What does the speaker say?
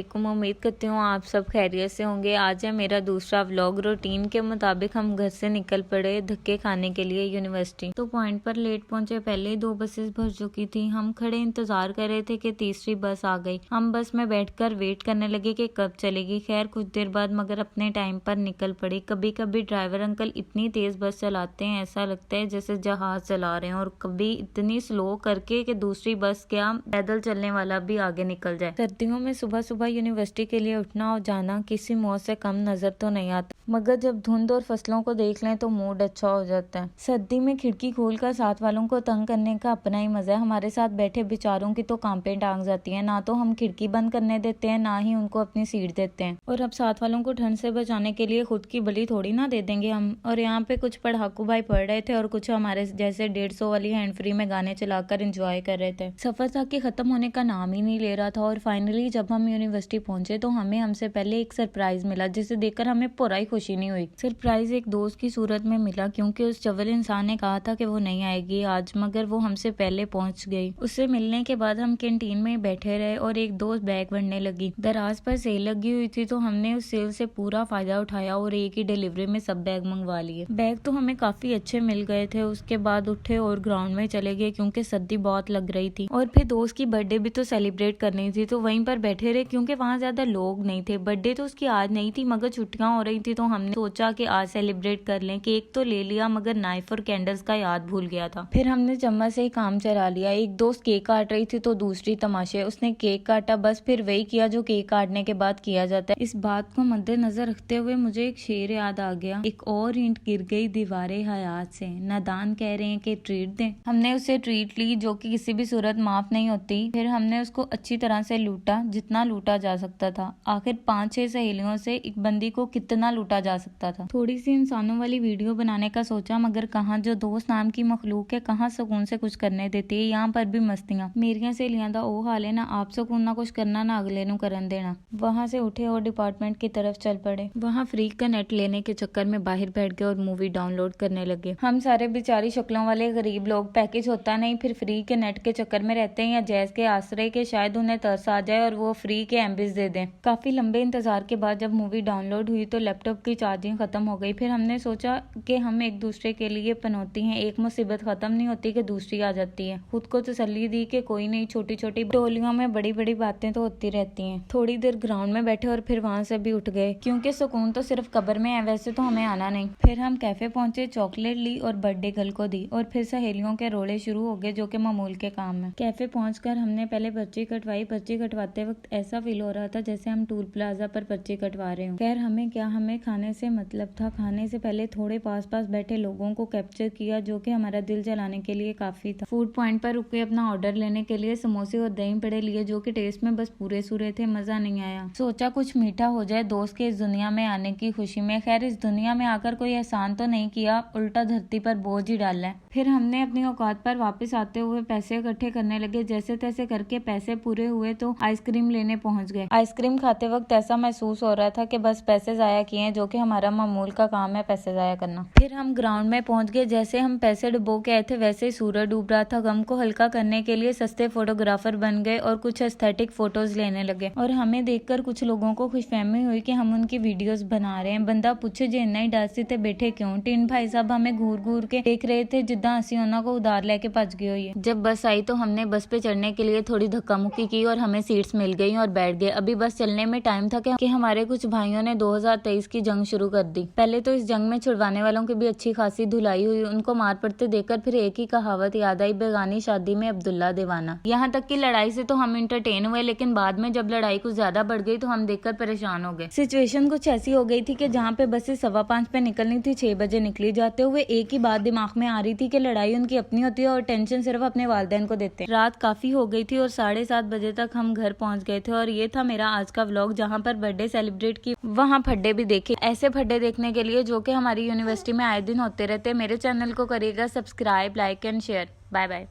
वालेकुम। उम्मीद करती हूँ आप सब खैरियत से होंगे। आज है मेरा दूसरा व्लॉग। रूटीन के मुताबिक हम घर से निकल पड़े धक्के खाने के लिए यूनिवर्सिटी। तो पॉइंट पर लेट पहुंचे। पहले ही 2 बसेस भर चुकी थी। हम खड़े इंतजार कर रहे थे कि तीसरी बस आ गई। हम बस में बैठकर वेट करने लगे कि कब चलेगी। खैर कुछ देर बाद मगर अपने टाइम पर निकल पड़ी। कभी कभी ड्राइवर अंकल इतनी तेज बस चलाते हैं, ऐसा लगता है जैसे जहाज चला रहे हैं, और कभी इतनी स्लो करके कि दूसरी बस क्या पैदल चलने वाला भी आगे निकल जाए। सर्दियों में सुबह सुबह यूनिवर्सिटी के लिए उठना और जाना किसी मौज से कम नजर तो नहीं आता, मगर जब धुंध और फसलों को देख लें तो मूड अच्छा हो जाता है। सर्दी में खिड़की खोलकर साथ वालों को तंग करने का अपना ही मजा है। हमारे साथ बैठे बेचारों की तो कांपे टांग जाती हैं। ना तो हम खिड़की बंद करने देते हैं, ना ही उनको अपनी सीट देते हैं। और अब साथ वालों को ठंड से बचाने के लिए खुद की बलि थोड़ी ना दे देंगे हम। और यहाँ पे कुछ पढ़ाकू भाई पढ़ रहे थे और कुछ हमारे जैसे 150 वाली हैंड फ्री में गाने चलाकर एंजॉय कर रहे थे। सफर था कि खत्म होने का नाम ही नहीं ले रहा था। और फाइनली जब हम यूनिवर्सिटी पहुंचे तो हमें हमसे पहले एक सरप्राइज मिला, जिसे देखकर हमें पूरा ही खुशी नहीं हुई। सरप्राइज एक दोस्त की सूरत में मिला, क्योंकि उस चवल इंसान ने कहा था कि वो नहीं आएगी आज, मगर वो हमसे पहले पहुंच गई। उससे मिलने के बाद हम कैंटीन में बैठे रहे और एक दोस्त बैग भरने लगी। दराज पर सेल लगी हुई थी तो हमने उस सेल से पूरा फायदा उठाया और एक ही डिलीवरी में सब बैग मंगवा लिए। बैग तो हमें काफी अच्छे मिल गए थे। उसके बाद उठे और ग्राउंड में चले गए, क्योंकि सर्दी बहुत लग रही थी। और फिर दोस्त की बर्थडे भी तो सेलिब्रेट करनी थी, तो वहीं पर बैठे रहे, क्योंकि वहाँ ज्यादा लोग नहीं थे। बर्थडे तो उसकी आज नहीं थी, मगर छुट्टियां हो रही थी, तो हमने सोचा कि आज सेलिब्रेट कर लें। केक तो ले लिया, मगर नाइफ और कैंडल्स का याद भूल गया था। फिर हमने चम्मच से ही काम चला लिया। एक दोस्त केक काट रही थी तो दूसरी तमाशे। उसने केक काटा, बस फिर वही किया जो केक काटने के बाद किया जाता है। इस बात को मद्देनजर रखते हुए मुझे एक शेर याद आ गया। एक और ईंट गिर गई दीवारे हयात से, नादान कह रहे हैं कि ट्रीट दें। हमने उसे ट्रीट ली, जो कि किसी भी सूरत माफ नहीं होती। फिर हमने उसको अच्छी तरह से लूटा, जितना लूटा जा सकता था। आखिर 5-6 सहेलियों से एक बंदी को कितना लूटा जा सकता था। थोड़ी सी इंसानों वाली वीडियो बनाने का सोचा, मगर कहाँ जो दोस्त नाम की मखलूक है, कहाँ सुकून से कुछ करने देती है। यहाँ पर भी मस्तियां। मेरिया सहेलियां दा ओ हाल है, ना आप सुकून ना कुछ करना, ना अगले नु करन देना। वहाँ से उठे और डिपार्टमेंट की तरफ चल पड़े। वहाँ फ्री का नेट लेने के चक्कर में बाहर बैठ गए और मूवी डाउनलोड करने लगे। हम सारे बेचारी शक्लों वाले गरीब लोग, पैकेज होता नहीं, फिर फ्री के नेट के चक्कर में रहते हैं, या जैज के आश्रय के शायद उन्हें तरस आ जाए और वो फ्री के एमबीज दे दें। काफी लंबे इंतजार के बाद जब मूवी डाउनलोड हुई तो लैपटॉप की चार्जिंग खत्म हो गई। फिर हमने सोचा कि हम एक दूसरे के लिए पनौती हैं, एक मुसीबत खत्म नहीं होती कि दूसरी आ जाती है। खुद को तसल्ली दी कि कोई नहीं, छोटी छोटी टोलियों में बड़ी बड़ी बातें तो होती रहती हैं। थोड़ी देर ग्राउंड में बैठे और फिर वहां से भी उठ गए, क्योंकि सुकून तो सिर्फ कब्र में है, वैसे तो हमें आना नहीं। फिर हम कैफे पहुंचे, चॉकलेट ली और बर्थडे गर्ल को दी, और फिर सहेलियों के रोड़े शुरू हो गए, जो कि मामूल के काम है। कैफे पहुंचकर हमने पहले पर्ची कटवाई। पर्ची कटवाते वक्त ऐसा फील हो रहा था जैसे हम टूल प्लाजा पर पर्ची कटवा रहे हो। खैर हमें क्या, हमें खाने से मतलब था। खाने से पहले थोड़े पास पास बैठे लोगों को कैप्चर किया, जो कि हमारा दिल जलाने के लिए काफी था। फूड पॉइंट पर रुके अपना ऑर्डर लेने के लिए। समोसे और दही बड़े लिए, जो कि टेस्ट में बस पूरे सूरे थे, मजा नहीं आया। सोचा कुछ मीठा हो जाए दोस्त के इस दुनिया में आने की खुशी में। खैर इस दुनिया में आकर कोई एहसान तो नहीं किया, उल्टा धरती पर बोझ ही डाला है। फिर हमने अपनी औकात पर वापस आते हुए पैसे इकट्ठे करने लगे। जैसे तैसे करके पैसे पूरे हुए तो आइसक्रीम लेने पहुंच गए। आइसक्रीम खाते वक्त ऐसा महसूस हो रहा था कि बस पैसे जाया किए, जो कि हमारा मामूल का काम है, पैसे जाया करना। फिर हम ग्राउंड में पहुंच गए। जैसे हम पैसे डुबो के आए थे, वैसे ही सूरज डूब रहा था। गम को हल्का करने के लिए सस्ते फोटोग्राफर बन गए और कुछ एस्थेटिक फोटोज लेने लगे। और हमें देखकर कुछ लोगों को खुशफहमी हुई कि हम उनकी वीडियोस बना रहे हैं। बंदा पूछे जे इन्ना ही डांसी ते बैठे क्यों। टीन भाई साहब हमें घूर घूर के देख रहे थे, जिद्दां असी उन्हां को उधार लेके भज गए हुई है। जब बस आई तो हमने बस पे चढ़ने के लिए थोड़ी धक्का मुक्की की और हमें सीट्स मिल गई और बैठ गए। अभी बस चलने में टाइम था कि हमारे कुछ भाइयों ने 2023 की जंग शुरू कर दी। पहले तो इस जंग में छुड़वाने वालों की भी अच्छी खासी धुलाई हुई। उनको मार पड़ते देखकर फिर एक ही कहावत याद आई, बेगानी शादी में अब्दुल्ला दीवाना। यहाँ तक की लड़ाई से तो हम इंटरटेन हुए, लेकिन बाद में जब लड़ाई कुछ ज्यादा बढ़ गई तो हम देखकर परेशान हो गए। सिचुएशन कुछ ऐसी हो गई थी कि जहाँ पे बसें 5:15 पे निकलनी थी, 6 बजे निकली। जाते हुए एक ही बात दिमाग में आ रही थी कि लड़ाई उनकी अपनी होती है और टेंशन सिर्फ अपने वालिदैन को देते हैं। रात काफी हो गई थी और 7:30 बजे तक हम घर पहुंच गए थे। और ये था मेरा आज का व्लॉग, जहाँ पर बर्थडे सेलिब्रेट की, वहाँ फड्डे भी देखे। ऐसे फड्डे देखने के लिए, जो कि हमारी यूनिवर्सिटी में आए दिन होते रहते हैं, मेरे चैनल को करिएगा subscribe, like and share. Bye bye.